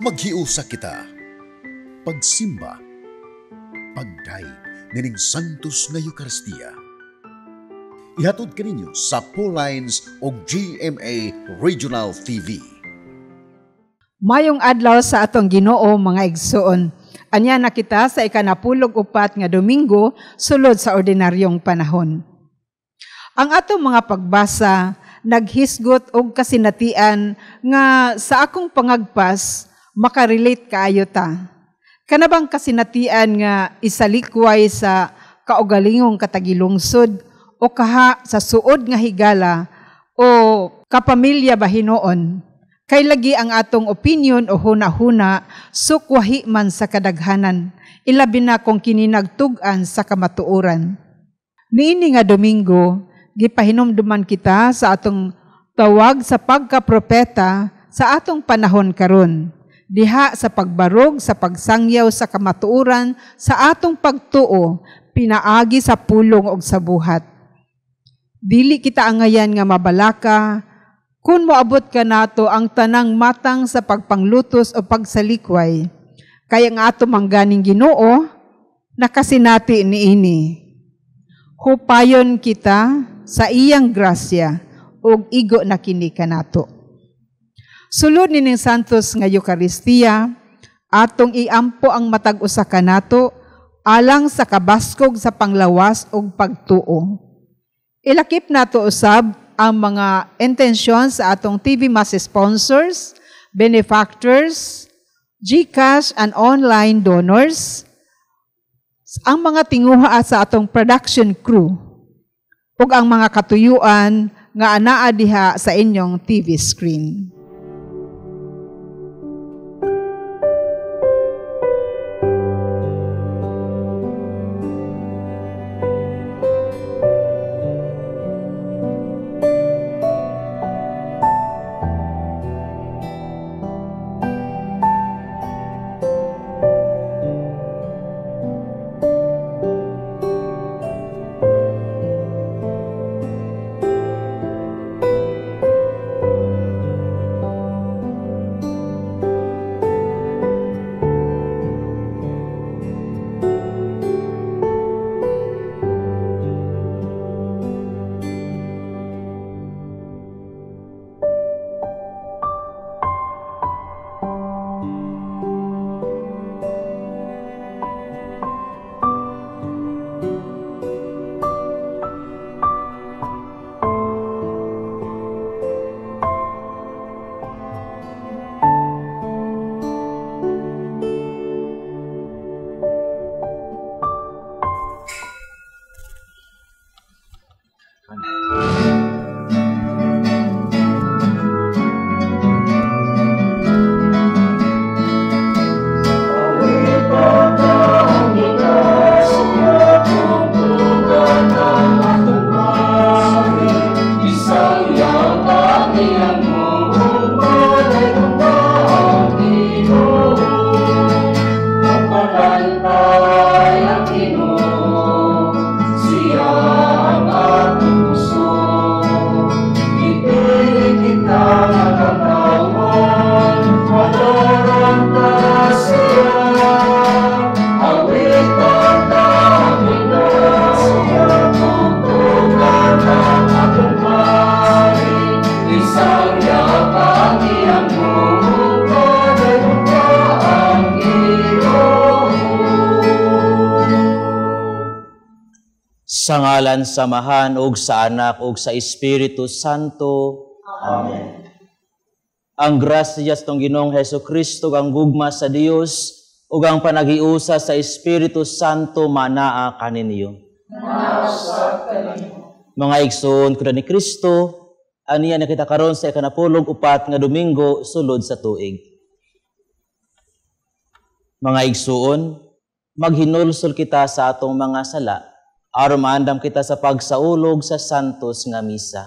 Maghiusa kita, pagsimba, pagdaig nining Santos nga Eucharistia. Ihatod kaninyo sa Pauline's o GMA Regional TV. Mayong adlaw sa atong Ginoo mga igsoon. Anya na kita sa ika-14 nga Domingo sulod sa ordinaryong panahon. Ang atong mga pagbasa naghisgot og kasinatian nga sa akong pangagpas makarelate kaayo ta. Kanabang kasinatian nga isalikway sa kaugalingong katagilungsod o kaha sa suod nga higala o kapamilya bahinoon. Kay lagi ang atong opinion o huna-huna sukwahi man sa kadaghanan, ilabi na kung kininagtugan sa kamatuoran. Niini nga Domingo, gipahinumduman kita sa atong tawag sa pagkapropeta sa atong panahon karon. Diha sa pagbarog sa pagsangyaw sa kamatuoran sa atong pagtuo, pinaagi sa pulong og sa buhat. Dili kita angayan nga mabalaka, kung moabot ka nato ang tanang matang sa pagpanglutos o pagsalikway, kaya nga ato mangganing Ginoo, nakasinati niini. Hupayon kita sa iyang grasya, ug igo na kini kanato. Sulod nining Santos nga Eucharistia, atong iampo ang matag usa kanato alang sa kabaskog sa panglawas ug pagtuo. Ilakip nato usab ang mga intensyon sa atong TV Mass sponsors, benefactors, GCash and online donors, ang mga tinguha sa atong production crew, ug ang mga katuyuan nga anaa diha sa inyong TV screen. Sa ngalan samahan ug sa Anak ug sa Espiritu Santo. Amen. Ang grasya sa Ginoong Hesukristo, ang gugma sa Dios ug ang panagiusa sa Espiritu Santo manaa kaninyo. Mga igsoon kuno ni Kristo, aniya na kita karon sa ika-14 nga Domingo sulod sa tuig. Mga igsoon, maghinulsol kita sa atong mga sala aron maandam kita sa pagsaulog sa Santos nga Misa.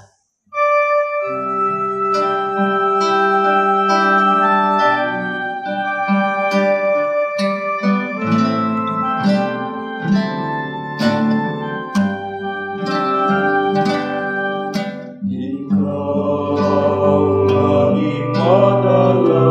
Ikaw lagi madala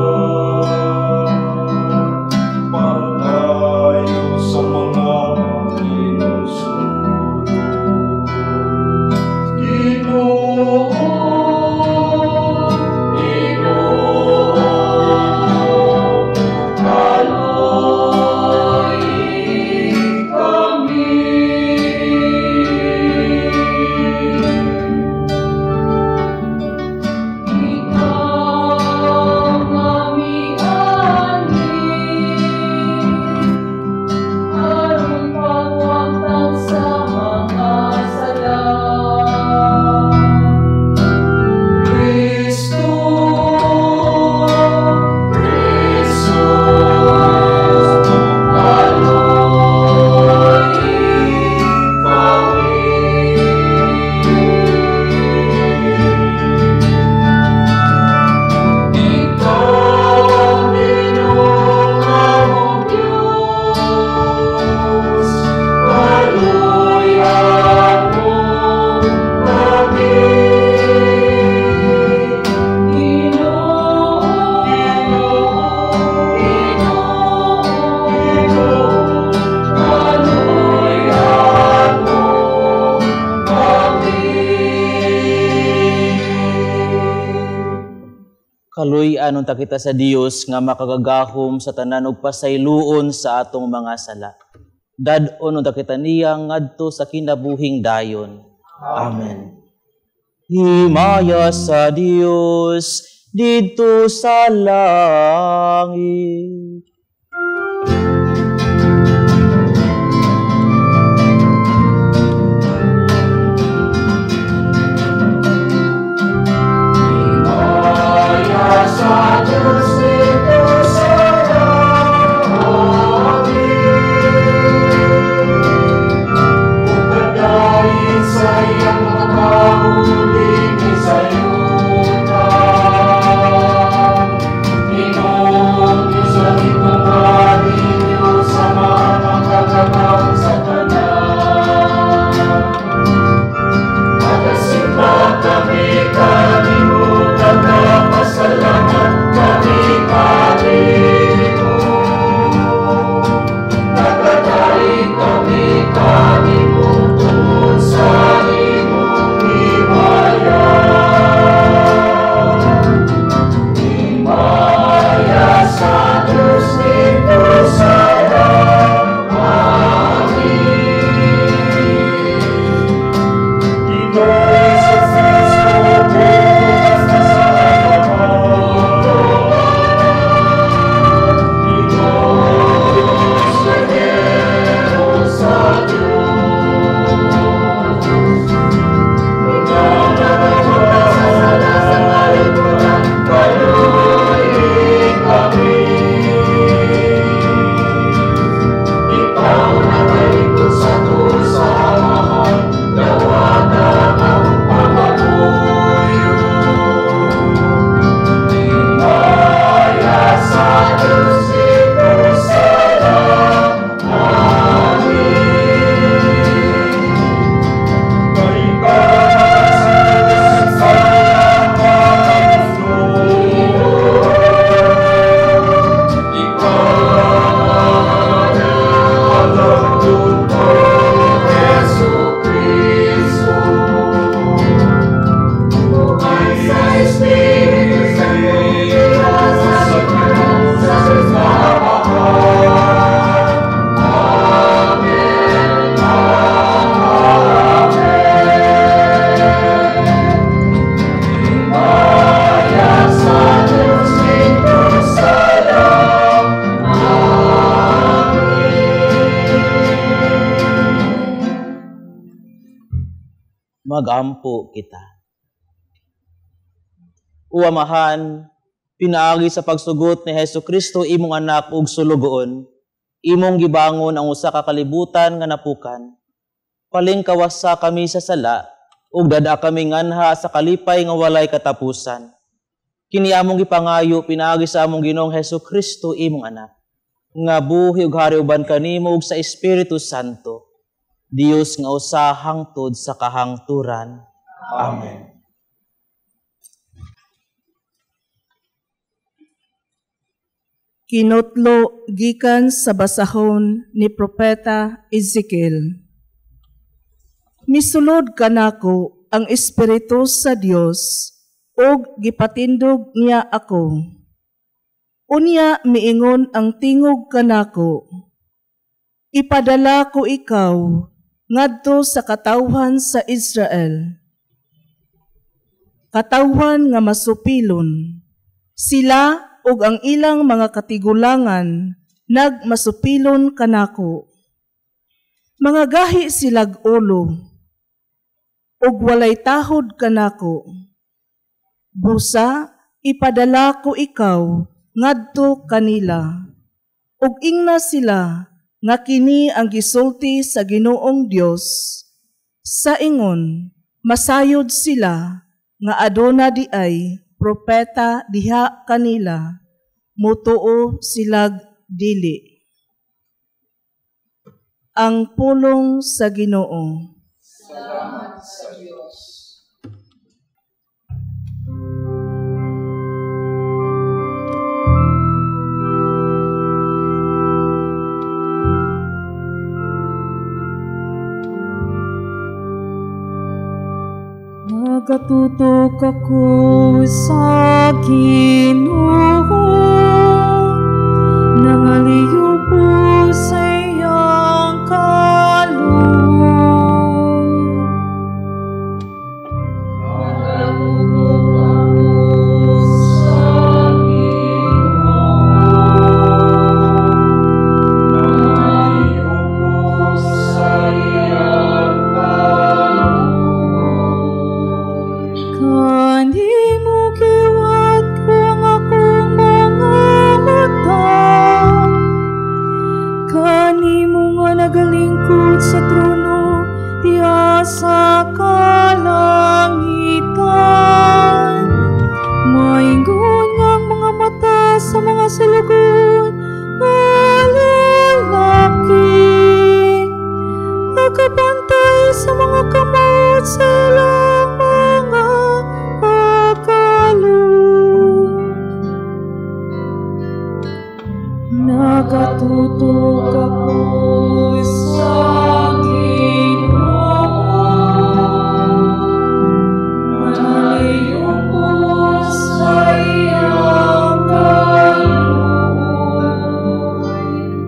Kaluy-an unta kita sa Dios nga makagagahom sa tanan ug pasayloon sa atong mga sala. Dad-on unta kita niya ngadto sa kinabuhing dayon. Amen. Himaya sa Dios didto sa langit. Magampo kita. Uamahan, pinaagi sa pagsugot ni Hesus Kristo imong anak ug sulugoon, imong gibangon ang usa ka kalibutan nga napukan. Palingkawasa kami sa sala, ug dada kami nganha sa kalipay nga walay katapusan. Kini among gipangayo pinaagi sa among Ginoong Hesus Kristo imong anak, nga buhi ug hari uban kanimo ug sa Espiritu Santo. Dios nga usa hangtod sa kahangturan. Amen. Kinutlo gikan sa basahon ni Propeta Ezekiel. Misulod kanako ang Espiritu sa Dios ug gipatindog niya ako. Unya miingon ang tingog kanako. Ipadala ko ikaw ngadto sa katawhan sa Israel. Katawhan nga masupilon. Sila ug ang ilang mga katigulangan nagmasupilon kanako. Mga gahi silag ulo, ug walay tahod kanako. Busa, ipadala ko ikaw ngadto kanila, ug ingna sila nga kini ang gisulti sa Ginoong Dios. Sa ingon, masayod sila nga aduna di ay propeta diha kanila, mutuo silag dili. Ang pulong sa Ginoo. Salamat sa Diyos. Nagatutok ako sa Ginoo, nangaliyo po sa iyang kaloob. Nagatutok ako sa Ginoo, nangaliyo po sa iyang kaloob. Kani mo giwat ko ang akong mga mata, kani mo nga nagalingkod sa trono diha sa kalangitan. Maingon nga ang mga mata sa mga sulugon nga lalaki, nakabantay sa mga kamot sa ilang mga pagkaloob. Nagatutok ako sa Ginoo, nangaliyo po sa iyang kaloob.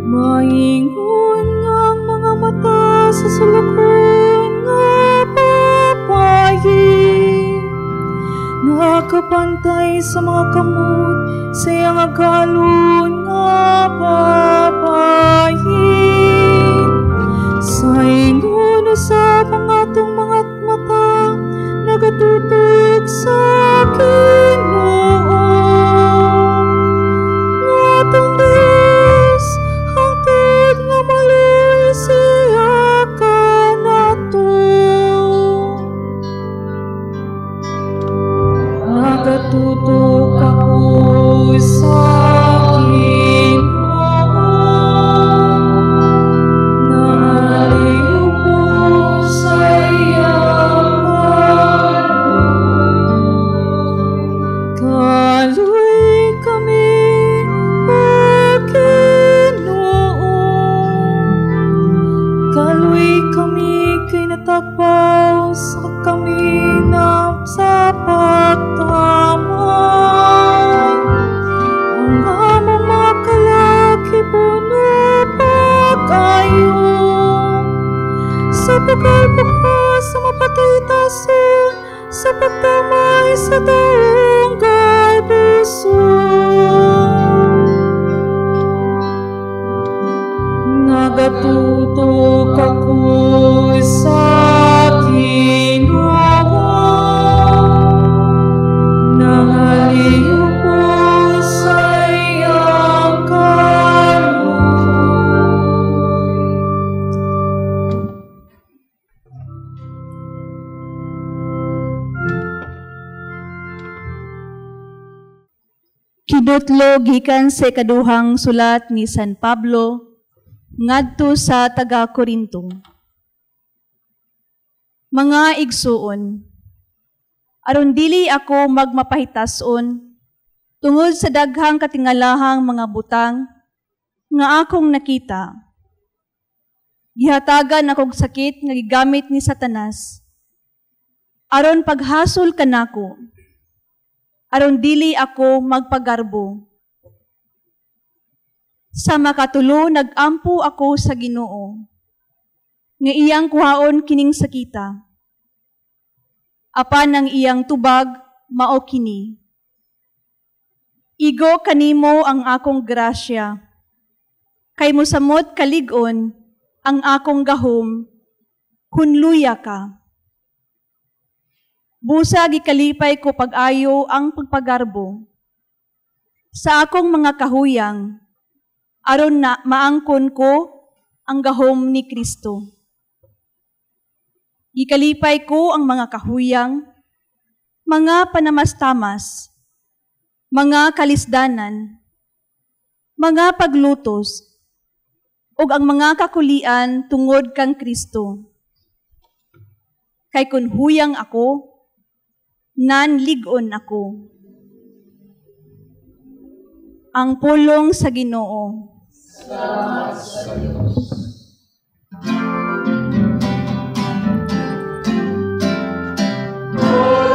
Maingon nga ang mga mata sa sulugon nga babayi, nakapantay sa mga kamot sa iyang agalon nga babayi. Sa ingon usab ang atong mga mata, nagatutok sa Ginoo, nga atong Diyos, hangtod nga maluoy siya kanato. Nagatutok ako sa Ginoo, nangaliyo po sa iyang kaloob. Kaluy kami, O Ginoo, kaluy kami kay natagpaw sa kami na sa pagtaman. Ang among mga kalaki puno pag-ayo, sa pagkalpukha sa mapatitason, sa pagtamay sa taong gaybuson. Nagatutok ako sa Ginoo, nangaliyo po sa iyang kaloob. Kidutlo gikan sa ikaduhang sulat ni San Pablo ngadto sa taga-Korinto. Mga igsuon, aron dili ako magmapahitason tungod sa daghang katingalahang mga butang nga akong nakita. Gihatagan akong sakit nga gigamit ni Satanas aron paghasol kanako, aron dili ako magpagarbo. Sa makatulo, nag-ampo ako sa Ginoo, nga iyang kuhaon kining sakita. Apan ang iyang tubag, mao kini. Igo kanimo ang akong grasya, kay mosamot kalig-on ang akong gahom, hunluya ka. Busa gikalipay ko pag-ayo ang pagpagarbo sa akong mga kahuyang, aron na maangkon ko ang gahom ni Kristo. Gikalipay ko ang mga kahuyang, mga panamastamas, mga kalisdanan, mga paglutos, ug ang mga kakulian tungod kang Kristo. Kay kun huyang ako, nanlig-on ako. Ang pulong sa Ginoo. Salamat sa Diyos. Oh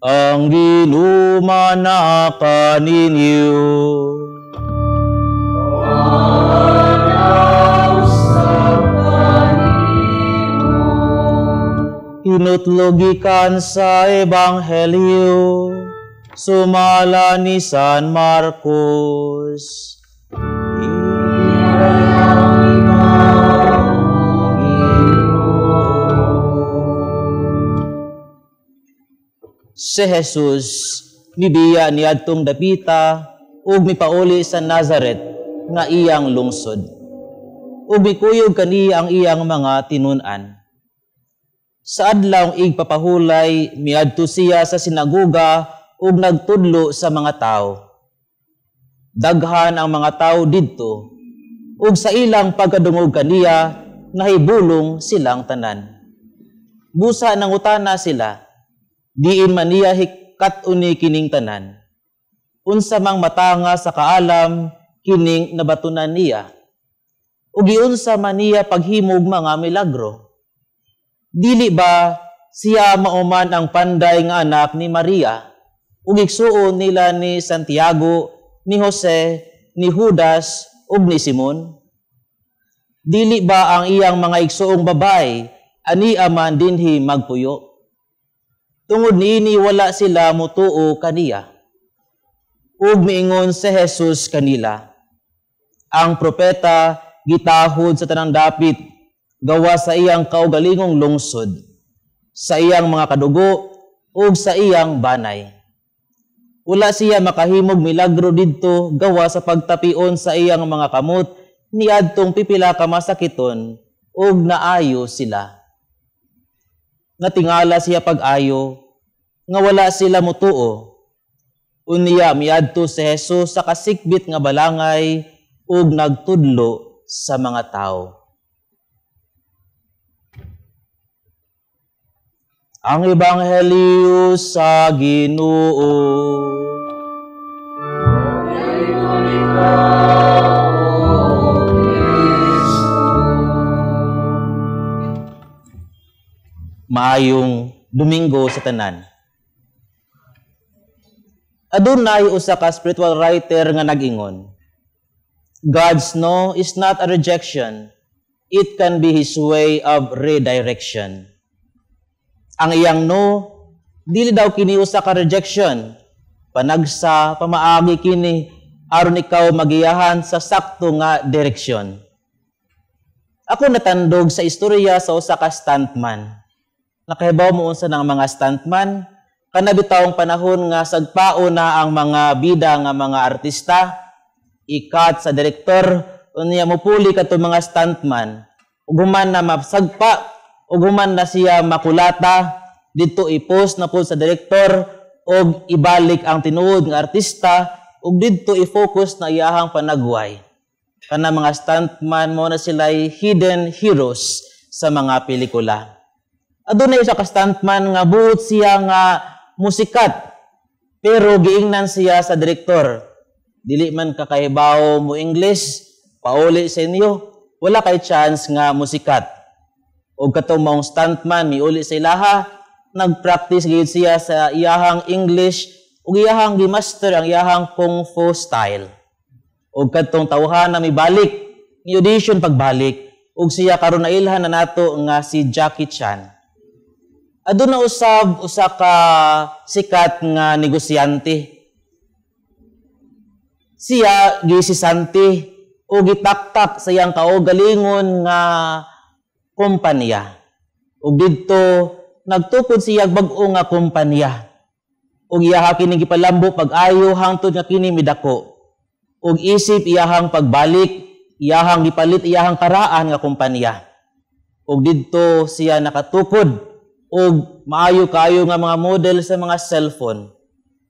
ang ginumana kaninyo. Hinutlogikan sa Ebanghelyo, sumala ni San Marcos. Si Jesus mibiya niadtong dapita ug mipauli sa Nazareth nga iyang lungsod. Ug mikuyog kaniya ang iyang mga tinun-an. Sa adlawng igpapahulay, miadto siya sa sinagoga ug nagtudlo sa mga tao. Daghan ang mga tao didto, ug sa ilang pagkadungog kaniya, nahibulong silang tanan. Busa nangutana sila, diin man niya hikat-uni kining tanan. Unsa mang matanga sa kaalam, kining nabatunan niya. Ug giunsa man niya paghimog mga milagro. Dili ba siya mauman ang panday nga anak ni Maria, ug igsuon nila ni Santiago, ni Jose, ni Judas, ug ni Simon? Dili ba ang iyang mga igsuong babay, ania man dinhi magpuyo? Tungod niini wala sila mutuo kaniya. Ug miingon si Jesus kanila, ang propeta gitahod sa tanang dapit, gawa sa iyang kaugalingong lungsod, sa iyang mga kadugo, ug sa iyang banay. Wala siya makahimog milagro didto gawa sa pagtapion sa iyang mga kamot, niadtong pipila ka masakiton, ug naayo sila. Natingala siya pag-ayo, nga wala sila mutuo. Unya miadto si Jesus sa kasikbit nga balangay, ug nagtudlo sa mga tao. Ang Ebanghelyo sa Ginoo. Maayong Domingo sa tanan. Adunay usa ka spiritual writer nga nag-ingon, God's no is not a rejection. It can be His way of redirection. Ang iyang no, dili daw kini usa ka rejection. Panagsa, pamaagi kini, aron ikaw magiyahan sa sakto nga direksyon. Ako natandog sa istorya sa usa ka stuntman. Nakahibaw mo unsa ng mga stuntman? Kanabitawong panahon nga sagpao na ang mga bida nga mga artista, ikat sa direktor, unya mopuli kadto mga stuntman. Ug human na mapsagpa, ug human na siya makulata, dito i-post na po sa direktor, ug ibalik ang tinuod nga artista, ug dito i-focus na iyahang panagway. Kana mga stuntman mo na sila'y hidden heroes sa mga pelikula. Adunay sa ka-stuntman nga buot siya nga musikat, pero giingnan siya sa direktor. Dili man kakahibaw mo English, pauli sa inyo, wala kay chance nga musikat. O katong maong stuntman, miuli sa ilaha, nag-practice gayud siya sa iyahang English, ug iyahang gimaster ang iyahang kung fu style. O katong tawhan na mibalik, ni audition pagbalik, ug siya karon na ilhan na nato nga si Jackie Chan. Aduna usab usa ka sikat nga negosyante. Siya gisisante o gitaktak sa iyang kaugalingon nga kompanya. Ug didto nagtukod siya bag-o nga kompanya. Ug iyaha kini gipalambo pag-ayo hangtod nga kini midako. Ug isip iyahang pagbalik, iyahang gipalit iyahang karaan nga kompanya. Ug didto siya nakatukod ug maayo kayo nga mga model sa mga cellphone.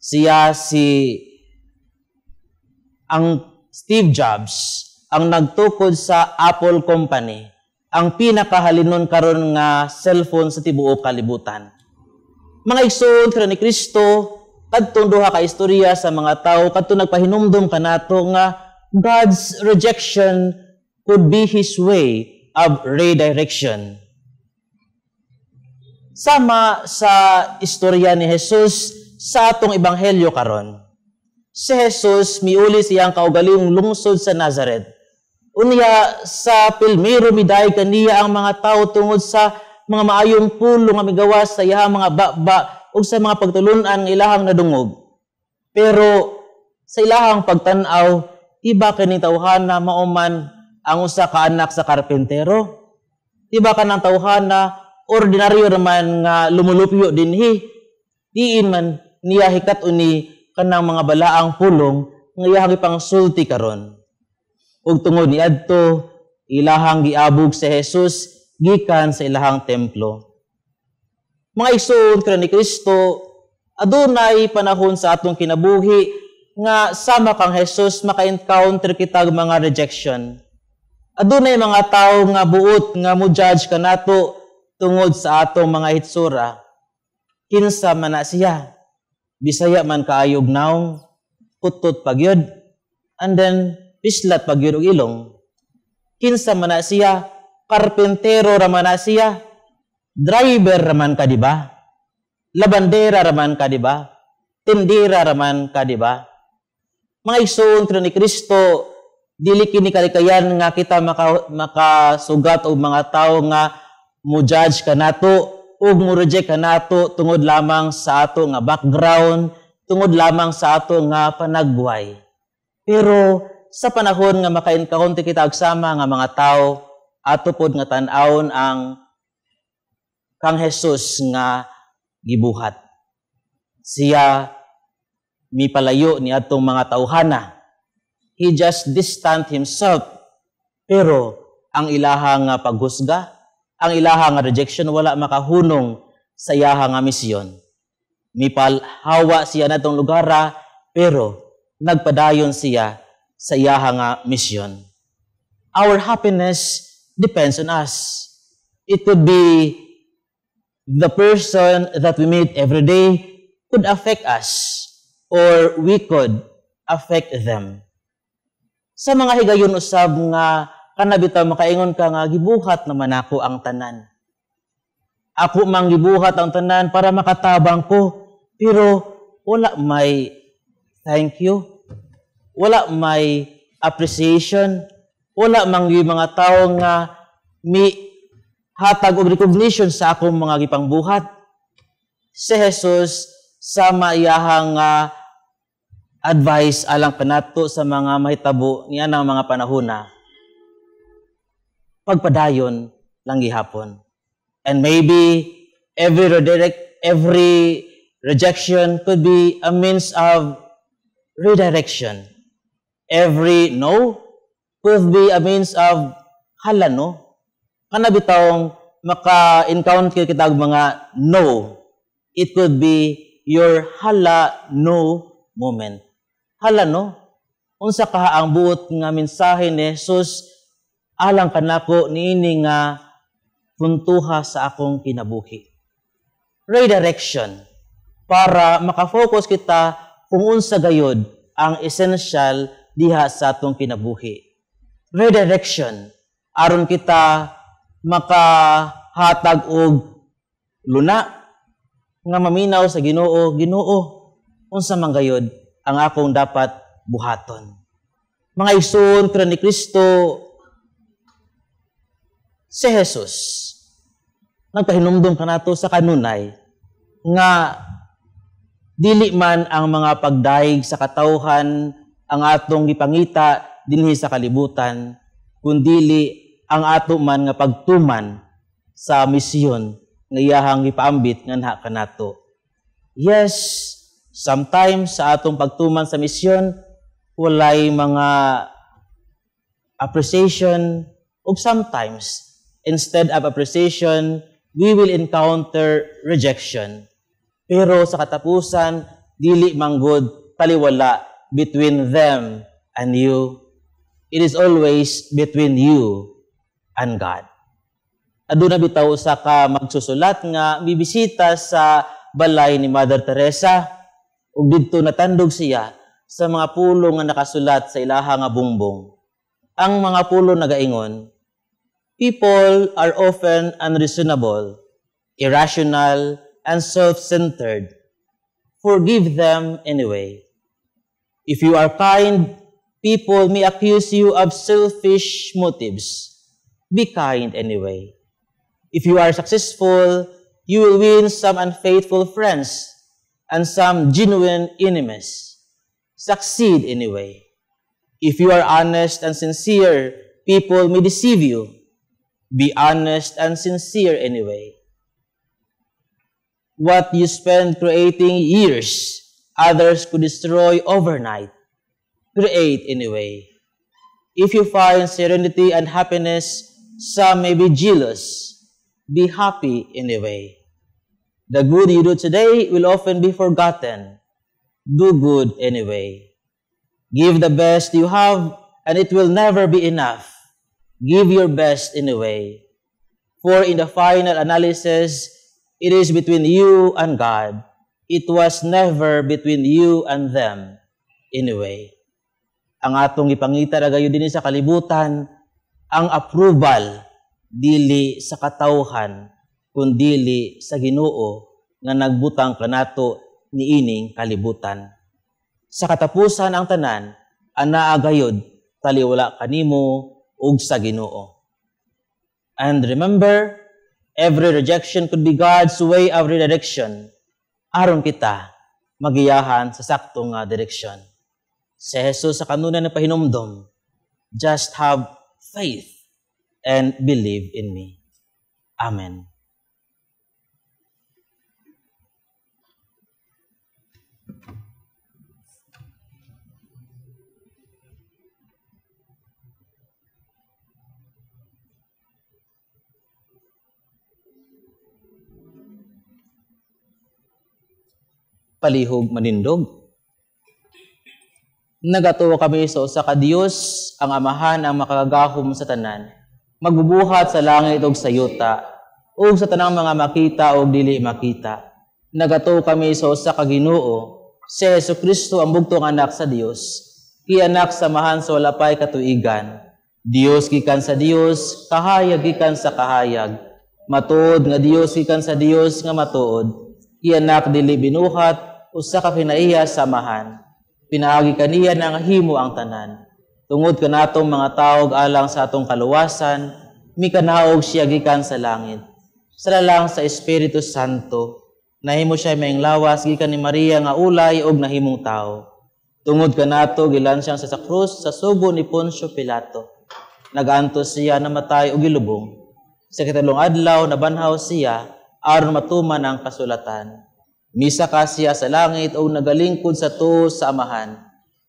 Siya ang Steve Jobs ang nagtukod sa Apple Company, ang pinakahalinon karon nga cellphone sa tibuok kalibutan. Mga igsoon kini ni Kristo, kadtong duha ka istorya sa mga tawo kadto nagpahinumdom kanato nga God's rejection could be His way of redirection. Sama sa istorya ni Jesus, sa atong ebanghelyo karon. Si Jesus miuli siyang kaugalingong lungsod sa Nazareth. Unya sa pilmero miday kaniya ang mga tao tungod sa mga maayong pulo nga migawas sa iyahang mga baba ug sa mga pagtulunan nga ilahang nadungog. Pero sa ilahang pagtan-aw, iba kining tawhana mauman ang usa ka anak sa karpentero. Iba kanang tawhana ordinaryo naman nga lumulupyo dinhi. Diin man niya hikat uni kanang mga balaang pulong nga iyahang ipangsulti karon. Ug tungod niadto ilahang giabog si Jesus gikan sa ilahang templo. Mga igsoon karon ni Kristo, adunay panahon sa atong kinabuhi nga sama kang Jesus maka-encounter kita mga rejection. Adunay mga tawo nga buot nga mo-judge kanato tungod sa atong mga hitsura. Kinsa man na siya, Bisaya man kaayog naong, putot pagyod, and then pislat pagyod og ilong. Kinsa man na siya, karpentero raman na siya, driver raman ka di ba? Labandera raman ka di ba? Tindira raman ka di ba? Mga igsoon ni Kristo, dili kini kalikayan nga kita makasugat og mga tawo nga mo judge kanato ug mo reject kanato tungod lamang sa ato nga background, tungod lamang sa ato nga panagbuhay. Pero sa panahon nga maka-encounter kita og sama nga mga tawo, ato pod nga tan-awon ang kang Jesus nga gibuhat. Siya mipalayo ni atong mga tawhana. He just distant himself. Pero ang ilahang paghusga, ang ilahang rejection wala makahunong sa iyahang misyon. Mipalhawa siya natong lugara, pero nagpadayon siya sa iyahang misyon. Our happiness depends on us. It could be the person that we meet every day could affect us, or we could affect them. Sa mga higayon usab nga kanabitaw makaingon ka nga gibuhat naman ako ang tanan. Ako mang gibuhat ang tanan para makatabang ko, pero wala may thank you, wala may appreciation, wala mang mga tao nga mi hatag og recognition sa akong mga gipangbuhat. Si Jesus sa maiyahang advice alang kanato sa mga mahitabo niya ng mga panahona, pagpadayon lang gihapon. And maybe every rejection could be a means of redirection. Every no could be a means of hala no. Kanabitawng maka-encounter kita og mga no. It could be your hala no moment. Hala no. Unsa ka ang buot nga mensahe ni Jesus alang kanako niini nga puntuha sa akong kinabuhi. Redirection para makafocus kita kung unsa gayud ang essential diha sa atong kinabuhi. Redirection aron kita makahatag og luna nga maminaw sa Ginoo. Ginoo, unsa man gayud ang akong dapat buhaton. Mga igsoon ni Kristo, si Jesus nagpahinumdum kanato sa kanunay nga dili man ang mga pagdaig sa katawhan ang atong gipangita dinhi sa kalibutan, kundili ang ato man nga pagtuman sa misyon nga iyahang gipaambit nganha kanato. Yes, sometimes sa atong pagtuman sa misyon walay mga appreciation, ug sometimes instead of appreciation we will encounter rejection. Pero sa katapusan dili manggod taliwala between them and you. It is always between you and God. Aduna bitaw sa ka magsusulat nga bibisita sa balay ni Mother Teresa ug didto natandog siya sa mga pulo nga nakasulat sa ilaha nga bungbong. Ang mga pulo nagaingon, people are often unreasonable, irrational, and self-centered. forgive them anyway. If you are kind, people may accuse you of selfish motives. Be kind anyway. If you are successful, you will win some unfaithful friends and some genuine enemies. Succeed anyway. If you are honest and sincere, people may deceive you. Be honest and sincere anyway. What you spend creating years, others could destroy overnight. Create anyway. If you find serenity and happiness, some may be jealous. Be happy anyway. The good you do today will often be forgotten. Do good anyway. Give the best you have, and it will never be enough. Give your best anyway. For in the final analysis, it is between you and God. It was never between you and them anyway. Ang atong ipangita na gayon din sa kalibutan, ang approval dili sa katawhan kundili sa Ginoo nga nagbutang kanato niining kalibutan. Sa katapusan ang tanan, anaa gayud taliwala kanimo ug sa Ginoo. And remember, every rejection could be God's way of redirection aron kita magiyahan sa saktong direksyon. Si Jesus sa kanuna na pahinumdom, just have faith and believe in me. Amen. Palihog manindog. Nagatuo kami sa usa ka Dios, ang Amahan ang makagahom sa tanan, magbubuhat sa langit ug sa yuta, ug sa tanang mga makita ug dili makita. Nagatuo kami sa usa ka Ginoo, si Jesucristo ang bugtong anak sa Dios, anak samahan sa wala pay katuigan. Dios gikan sa Dios, kahayag gikan sa kahayag. Matuod nga Dios gikan sa Dios nga matuod. Anak dili binuhat, usa ka kinaiya samahan. Pinaagi kaniya nga himo ang tanan. Tungod kanatong mga taog alang sa atong kaluwasan, mikanaog siya gikan sa langit. Salalang sa Espiritu Santo, nahimo siya maing lawas gikan ni Maria nga ulay og nahimong tao. Tungod kanato gilan siyang sa krus sa sugo ni Poncio Pilato. Nagaantos siya namatay og gilubong. Sa ikatlong adlaw nabanhaw siya aron matuman ang kasulatan. Misa ka siya sa langit o nagalingkod sa tuo sa Amahan.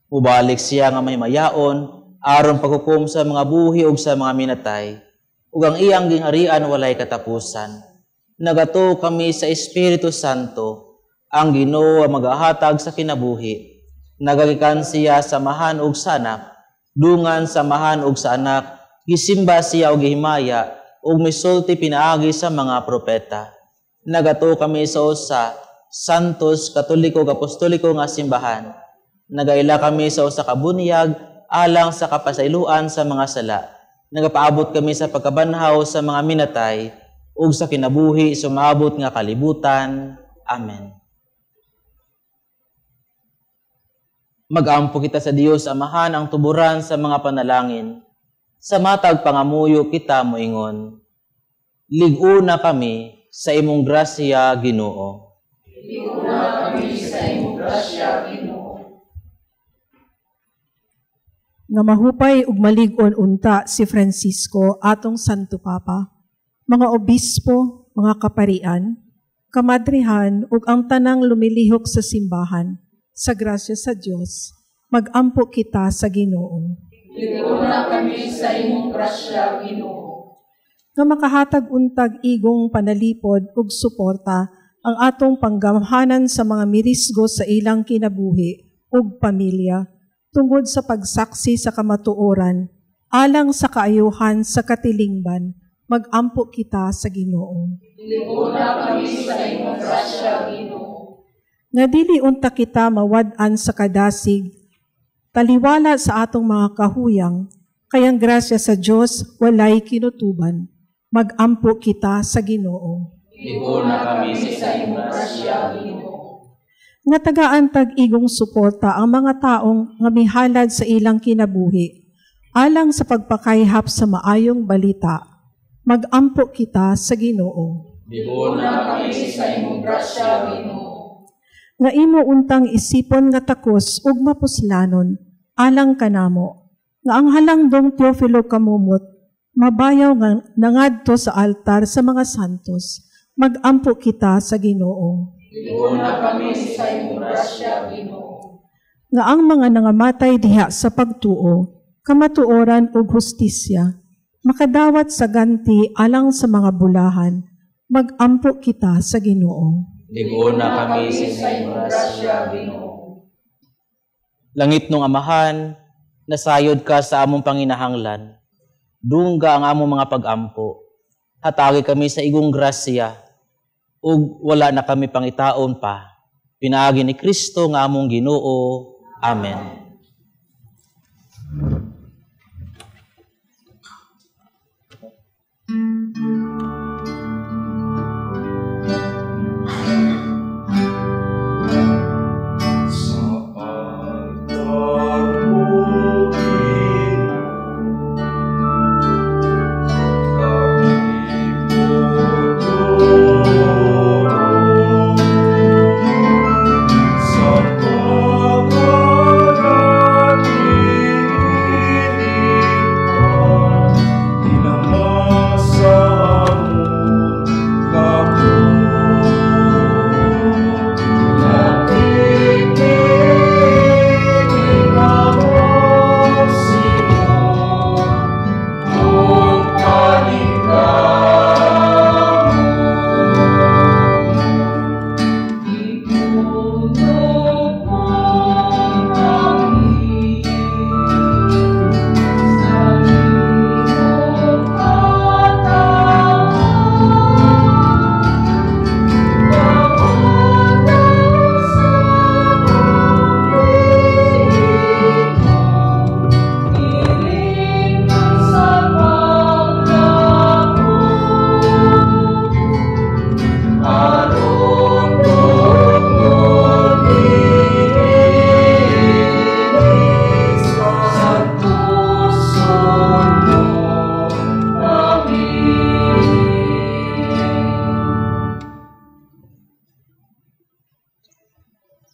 Mubalik siya nga may mayaon, aron paghukom sa mga buhi o sa mga minatay. Ug ang iyang gingharian walay katapusan. Nagato kami sa Espiritu Santo, ang Ginoo ang magahatag sa kinabuhi. Nagagikan siya sa Amahan ug sa Anak, dungan sa Amahan ug sa Anak, gisimba siya og gihimaya, ug misulti pinaagi sa mga propeta. Nagato kami sa usa, santos, katoliko, apostoliko nga simbahan. Nagaila kami sa usa ka bunyag, alang sa kapasayloan sa mga sala. Nagapaabot kami sa pagkabanhaw sa mga minatay, ug sa kinabuhi sumabot nga kalibutan. Amen. Mag-ampo kita sa Dios Amahan ang tuburan sa mga panalangin. Sa matag pangamuyo kita moingon. Lig-una kami sa imong grasya, Ginoo. Lig-una kami sa imong grasya, Ginoo. Nga mahupay ug malig-on unta si Francisco atong Santo Papa, mga obispo, mga kaparian, kamadrihan ug ang tanang lumilihok sa simbahan, sa grasya sa Dios, mag-ampo kita sa Ginoo. Lig-una kami sa imong grasya, Ginoo. Nga makahatag untag igong panalipod ug suporta ang atong panggamhanan sa mga mirisgo sa ilang kinabuhi ug pamilya tungod sa pagsaksi sa kamatuoran alang sa kaayuhan sa katilingban, mag-ampo kita sa Ginoo. Lig-una kami sa imong grasya, Ginoo. Nga dili unta kita mawad-an sa kadasig, taliwala sa atong mga kahuyang, kayang grasya sa Dios walay kinutuban. Mag-ampo kita sa Ginoo. Lig-una kami sa imong grasya, Ginoo. nga tagaan tag-igong suporta ang mga taong nga mihalad sa ilang kinabuhi, alang sa pagpakaihap sa maayong balita. Mag-ampo kita sa Ginoo. Bigon na kami sa imong grasya, Ginoo. Nga imo untang isipon nga takos ug mapuslanon, alang kanamo. Nga ang halangdong Teofilo kamumot, mabayaw nga nangadto sa altar sa mga santos. Mag-ampo kita sa Ginoo. Bigon na kami sa imong grasya, Ginoo. Nga ang mga nangamatay diha sa pagtuo, kamatuoran ug hustisya, makadawat sa ganti alang sa mga bulahan, mag-ampo kita sa Ginoo. Bigon na kami sa imong grasya, Ginoo. Langit nung Amahan, nasayod ka sa among panginahanglan. Dungga ang among mga pag-ampo. Hatagi kami sa igong grasya, ug wala na kami pangitaon pa. Pinaagi ni Kristo nga among Ginoo. Amen.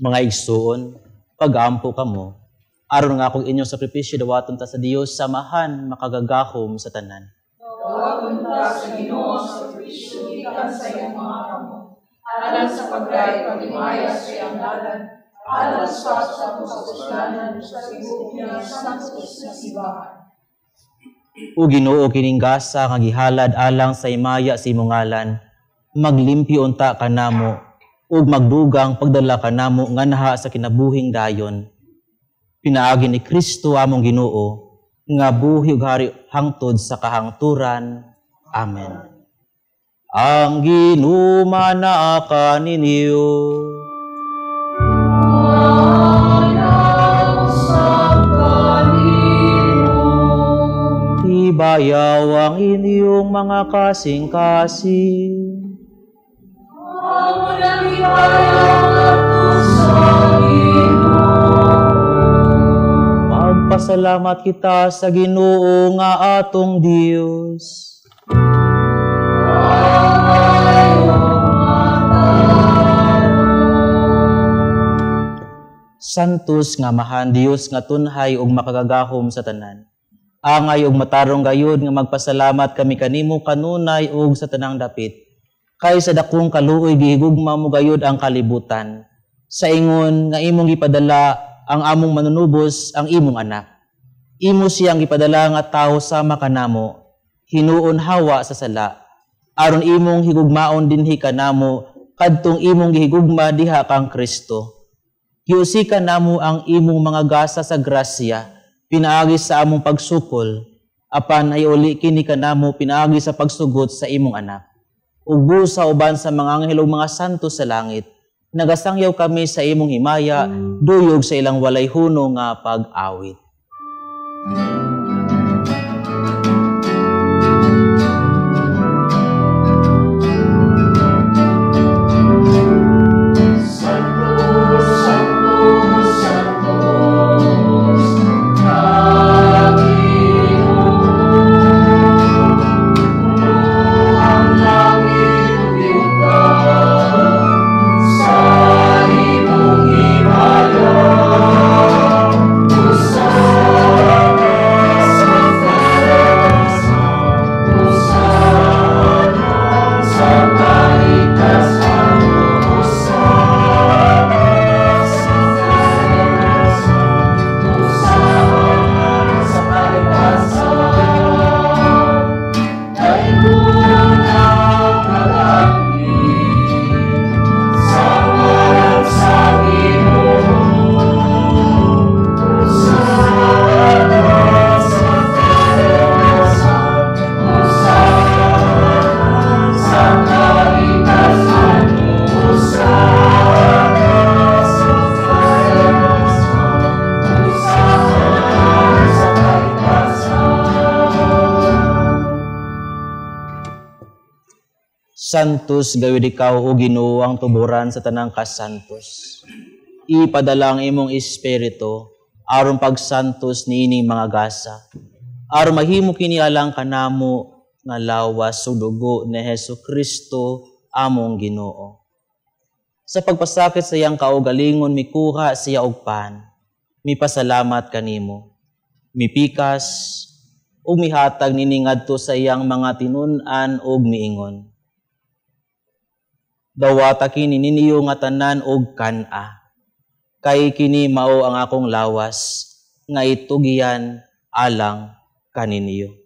Mga igsoon, pag-ampo kamo, aron nga kung inyong sakripisyo dawaton ta sa Dios samahan makagagahom sa tanan. Dawaton ta sa Ginoo sa sakripisyo gikan sa iyong mga kamo, alang sa pagdait pagimaya sa iyang dalan, alang sa kapuslanan sa sibuk niya santos na sibahan. O Ginoo kining gasa nga gihalad alang sa imaya sa imong ngalan, maglimpyo unta kanamo ug magdugang pagdala kanamo nga naha sa kinabuhing dayon. Pinaagi ni Kristo among Ginoo nga buhi ug hari hangtod sa kahangturan. Amen. Ang ginuman na kaninyo. Ibayaw ang inyong mga kasing-kasing. Magpasalamat kita sa Ginoo nga atong Dios. Santos nga Amahan Dios nga tunhay ug makagagahom sa tanan. Angay ug matarong gayud nga magpasalamat kami kanimo kanunay ug sa tanang dapit. Kay sa dakong kaluoy gihigugma mo gayud ang kalibutan. Sa ingon nga imong gipadala ang among manunubos ang imong anak. Imo siyang gipadala nga tawo sama kanamo, hinuon hawa sa sala. Aron imong higugmaon dinhi kanamo kadtong imong gihigugma diha kang Kristo. Giusikan namo ang imong mga gasa sa grasya, pinaagi sa among pagsukol, apan ay uli kini kanamo pinaagi sa pagsugot sa imong anak. Ug busa uban sa mga anghel ug mga santo sa langit, nagasangyaw kami sa imong himaya, duyog sa ilang walay hunong nga pag-awit. Santos, Santos gayud ikaw o Ginoo ang tuburan sa tanang kasantos. Ipadala ang imong espiritu aron pagsantos niining mga gasa. Aron mahimo kini alang kanamo nga lawas ug dugo ni Hesukristo among Ginoo. Sa pagpasakit sa iyang kaugalingon mikuha siya og pan. Mipasalamat kanimo. Mipikas ug mihatag nini ngadto sa iyang mga tinun-an ug miingon. Dawata kini ninyo nga tanan og kan-a. Kay kini mao ang akong lawas nga itugian alang kaninyo.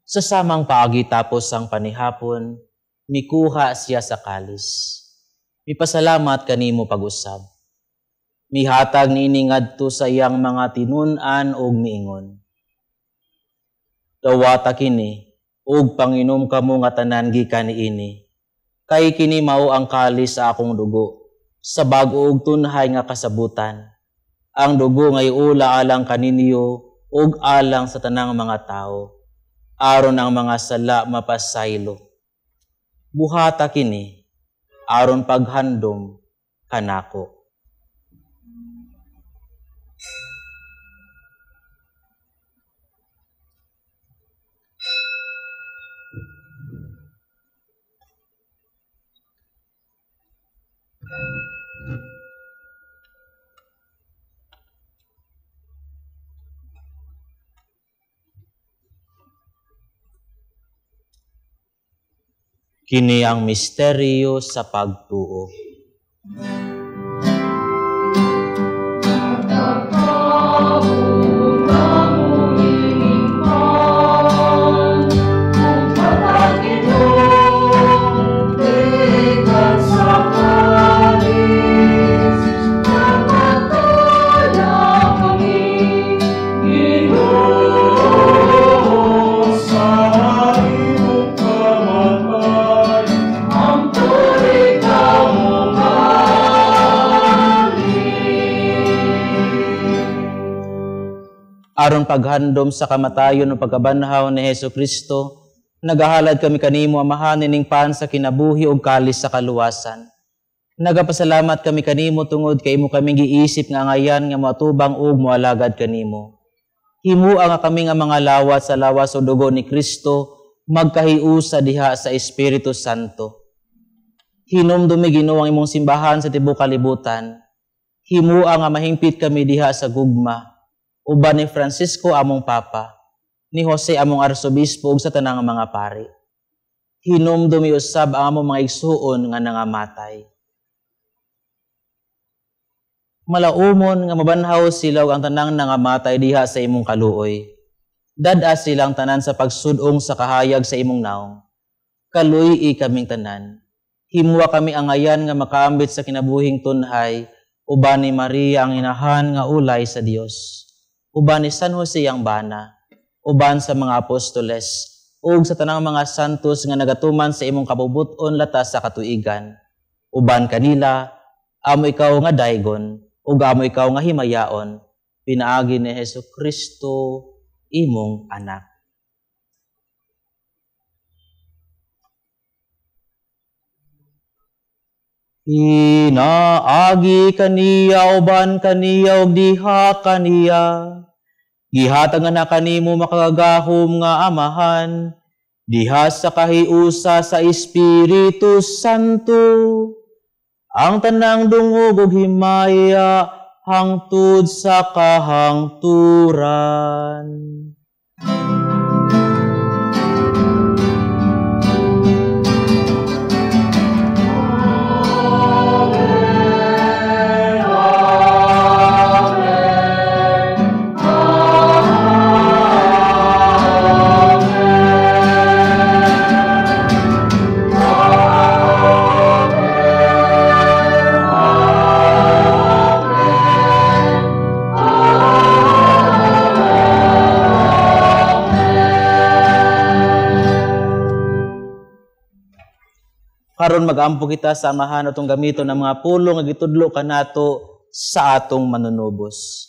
Sa samang paagi tapos ang panihapon, mikuha siya sa kalis. Mipasalamat kanimo pag-usab. Mihatag niini ngadto sa iyang mga tinun-an ug miingon. Dawata kini ug panginom kamo nga tanan gikan niini. Kay kini mao ang kalis sa akong dugo, sa bag-o ug tunhay nga kasabutan. Ang dugo nga iula alang kaninyo ug alang sa tanang mga tao. Aron ang mga sala mapasaylo. Buhata kini, aron paghandom kanako. Kini ang misteryo sa pagtuo. Aron paghandom sa kamatayon o pagkabanhaw ni Hesukristo, nagahalad kami kanimo amahanin ning pan sa kinabuhi ug kalis sa kaluwasan. Nagapasalamat kami kanimo tungod kay imo kaming giisip nga ngayan nga moatubang ug moalagad kanimo. Himua nga kami nga mga lawat sa lawas o dugo ni Kristo magkahiusa diha sa Espiritu Santo. Hinumdumi Ginoo ang imong simbahan sa tibuok kalibutan. Himua nga mahingpit kami diha sa gugma. Uban ni Francisco among Papa, ni Jose among Arsobispo ug sa tanang mga pari. Hinumdumi usab ang among mga igsuon nga nangamatay. Malaumon nga mabanhaw silaw ang tanang nangamatay diha sa imong kaluoy. Dad-a silang tanan sa pagsudong sa kahayag sa imong naong. Kaluy kaming tanan. Himua kami angayan nga makaambit sa kinabuhing tunhay, uban ni Maria ang inahan nga ulay sa Dios. Uban ni San Jose ang bana, uban sa mga apostoles, ug sa tanang mga santos nga nagatuman sa imong kabubuton latas sa katuigan. Uban kanila, amo ikaw nga daygon, ug amo ikaw nga himayaon, pinaagi ni Hesukristo, imong anak. Pinaagi kaniya, uban kaniya, ug diha kaniya. Gihatag na kanimo makagahom nga amahan, diha sa kahiusa sa Espiritu Santo. Ang tanang dungog ug himaya hangtod sa kahangturan. Karon magampo kita sa amahan atong gamito ng mga pulong nga gitudlo kanato sa atong manunubos.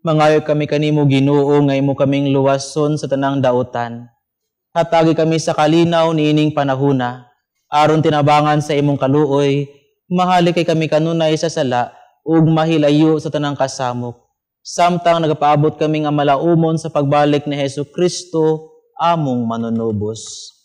Mangayo kami kanimo Ginoo nga imo kaming luwason sa tanang dautan. Hatagi kami sa kalinaw niining panahuna, aron tinabangan sa imong kaluoy, mahali kay kami kanunay sa sala ug mahilayo sa tanang kasamok. Samtang nagapaabot kami nga malaumon sa pagbalik ni Hesukristo among manunubos.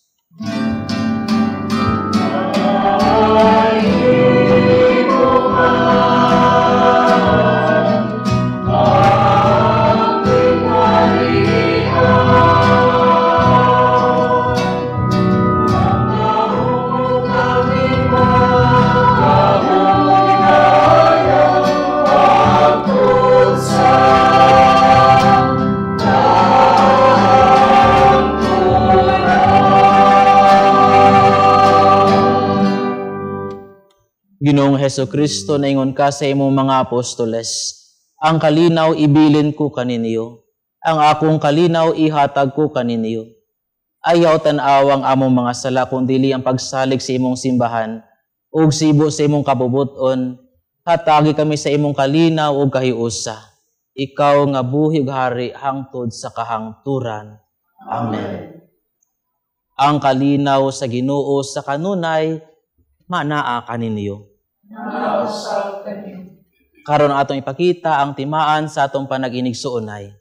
Ginoong Hesukristo, naingon ka sa imong mga apostoles, ang kalinaw ibilin ko kaninyo, ang akong kalinaw ihatag ko kaninyo. Ayaw tan-awang among mga sala kundili ang pagsalig sa imong simbahan, ug sibo sa imong kabubuton, hatagi kami sa imong kalinaw ug kahiusa. Ikaw nga buhi ug hari hangtod sa kahangturan. Amen. Ang kalinaw sa Ginoo sa kanunay, manaa kaninyo. Karon atong ipakita ang timaan sa atong panaginig suonay.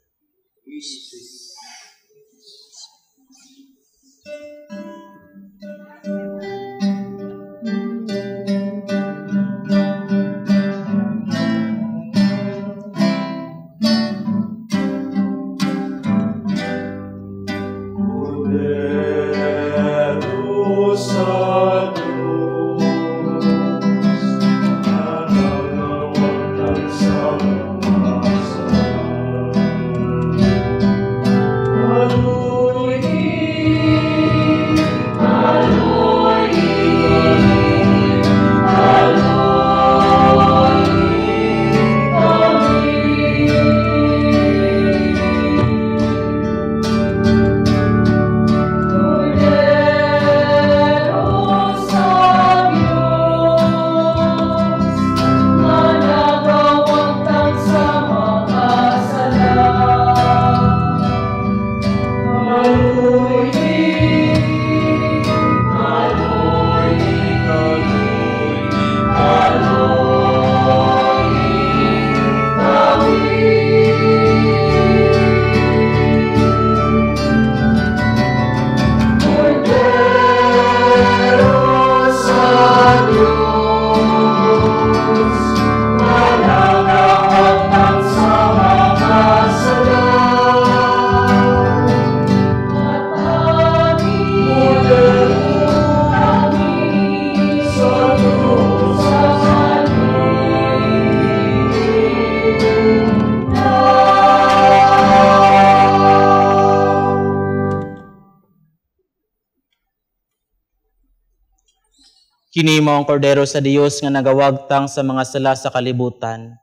Kini mao ang kordero sa Dios nga nagawagtang sa mga sala sa kalibutan.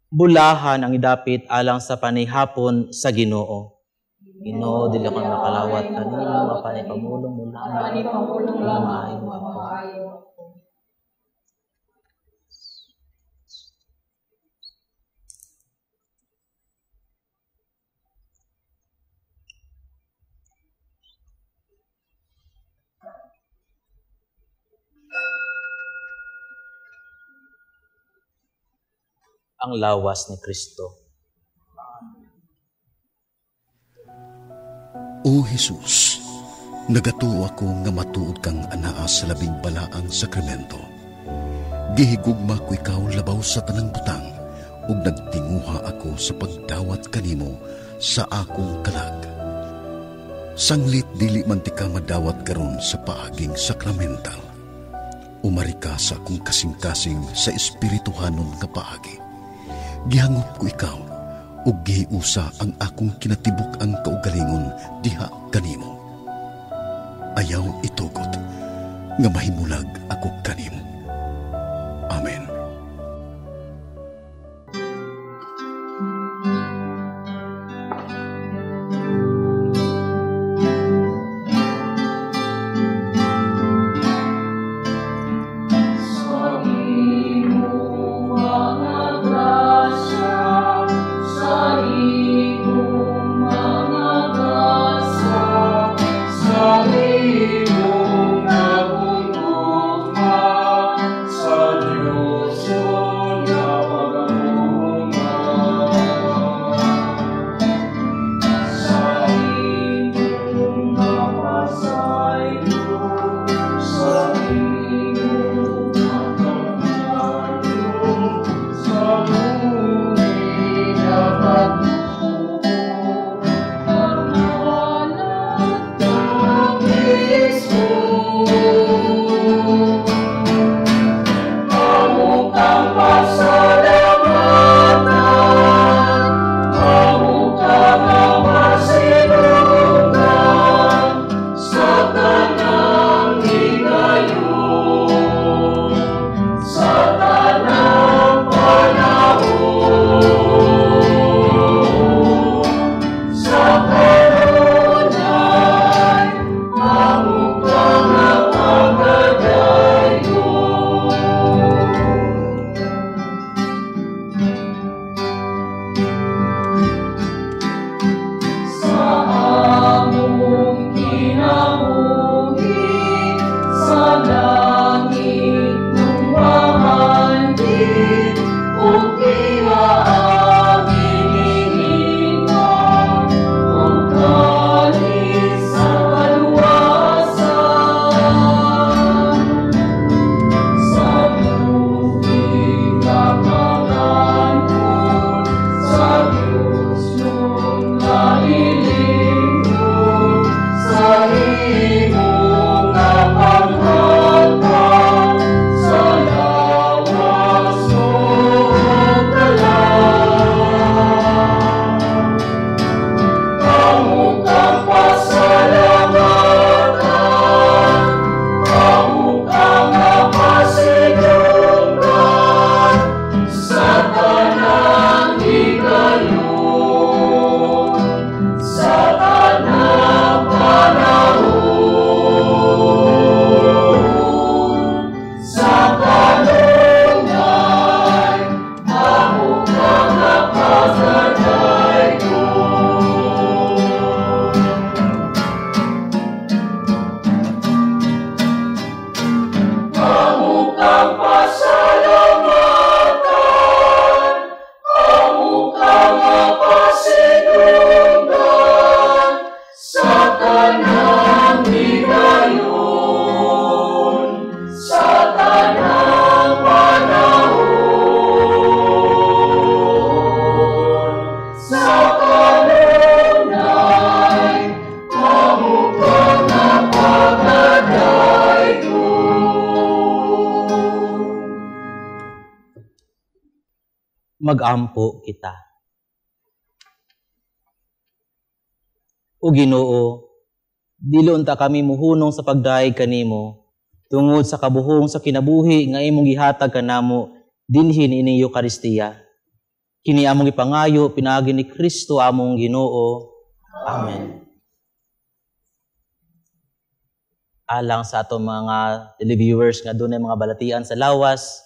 Bulahan ang idapit alang sa panihapon sa Ginoo. Ginoo, dili ko makalawat kanino apani pamulong mula. Apani pamulong lamang maayo. Ang lawas ni Kristo. O Jesus, nagatuo ako nga matuod kang anaa sa labing balaang sakramento. Gihigugma ko ikaw labaw sa tanang butang, ug nagtinguha ako sa pagdawat kanimo sa akong kalag. Sanglit dili man ti ka madawat karon sa paaging sakramental. Umari ka sa akong kasing-kasing sa espirituhanon nga paagi. Gihangop ko ikaw, ug giusa ang akong kinatibuk ang kaugalingon diha kanimo. Ayaw itugot, nga mahimulag ako kanimo. Amen. Mag-ampo kita. O Ginoo, dili unta kami muhunong sa pagdaig kanimo, tungod sa kabuhong sa kinabuhi nga imong gihatag kanamo dinhi niining Eucharistia. Kini among ipangayo pinaagi ni Kristo among Ginoo. Amen. Alang sa atong mga televiewers nga dunay mga balatian sa lawas,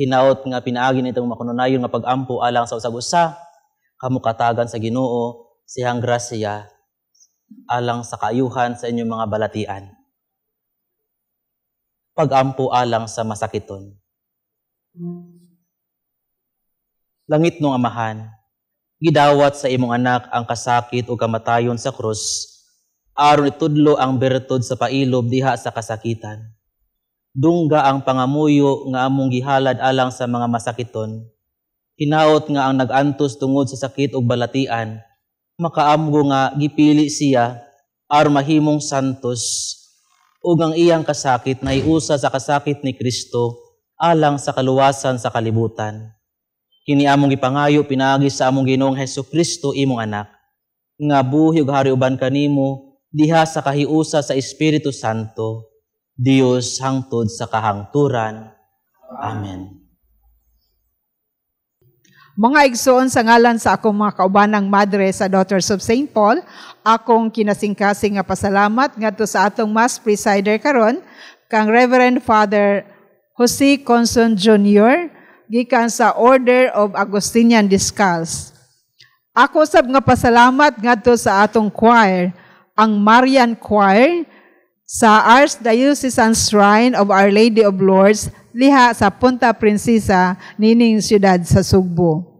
hinaot nga pinaagi nitong makununayon nga pag-ampo alang sa usab-usa, kamukatagan sa Ginoo, siyang grasya, alang sa kaayuhan sa inyong mga balatian. Pag-ampo alang sa masakiton. Langit nung Amahan, gidawat sa imong anak ang kasakit o kamatayon sa krus, aron itudlo ang bertud sa pailob diha sa kasakitan. Dungga ang pangamuyo nga among gihalad alang sa mga masakiton. Hinaot nga ang nag-antos tungod sa sakit o balatian, makaamgo nga gipili siya aron mahimong santos, ug ang iyang kasakit na iusa sa kasakit ni Kristo alang sa kaluwasan sa kalibutan. Kini among ipangayo pinaagi sa among Ginoong Hesukristo imong anak, nga buhi ug hari uban kanimo diha sa kahiusa sa Espiritu Santo, Dios hangtod sa kahangturan. Amen. Mga igsoon sa ngalan sa akong mga kaubanang madre sa Daughters of St. Paul, akong kinasingkasing nga pasalamat ngadto sa atong Mass Presider karon kang Reverend Father Jose Conson Jr. gikan sa Order of Augustinian Discalce. Ako sab nga pasalamat ngadto sa atong choir, ang Marian Choir sa Archdiocesan Shrine of Our Lady of Lourdes liha sa Punta Princesa nining siyudad sa Sugbo.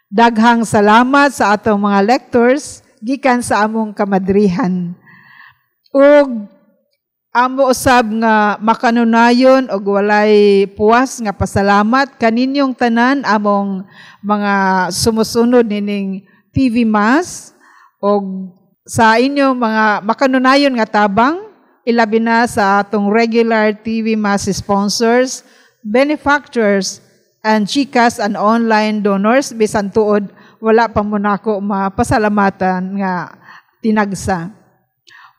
Daghang salamat sa atong mga lectors gikan sa among kamadrihan. Ug amo usab nga makanunayon og walay puwas nga pasalamat kaninyong tanan among mga sumusunod nining TV Mass og sa inyong mga makanunayon nga tabang, ilabi na sa atong regular TV Mass sponsors, benefactors, and GCash and online donors, bisan tuod wala pa mo nako mapasalamatan nga tinagsa.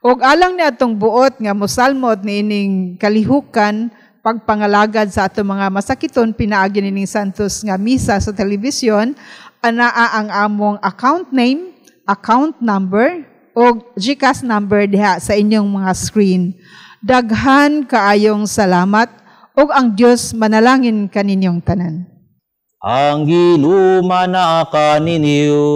Og alang ni atong buot nga mosalmod niining kalihukan pagpangalagad sa atong mga masakiton pinaagi nining santos nga misa sa telebisyon, anaa ang among account name, account number, o GCash number diha sa inyong mga screen. Daghan kaayong salamat ug ang Dios manalangin kaninyong tanan. Ang gilumana kaninyo.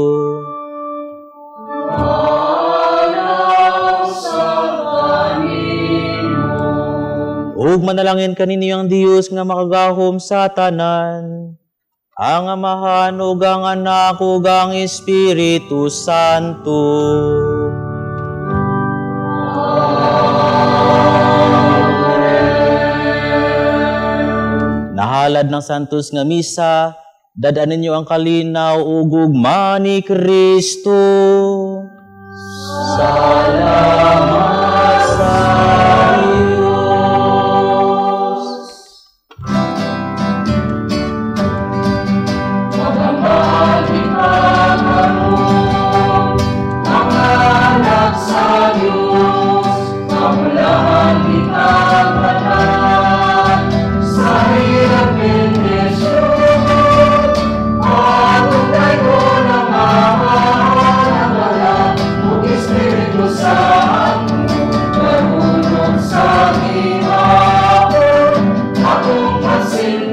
Ug manalangin kaninyo ang Dios nga makagahom sa tanan, ang Amahan ug ang Anak ug ang Espiritu Santo. Nahalad ng santos nga misa, dadaan ninyo ang kalinaw ug gugma ni Kristo. Salamat sa Diyos. Magmamahal kita ngayon, mga anak sa Diyos, mamulahan kita banal, sa hirap bendisyon, pagutay ko ng mahal na wala, ug Espiritu Santo, marunong sa gihapon, akong pasin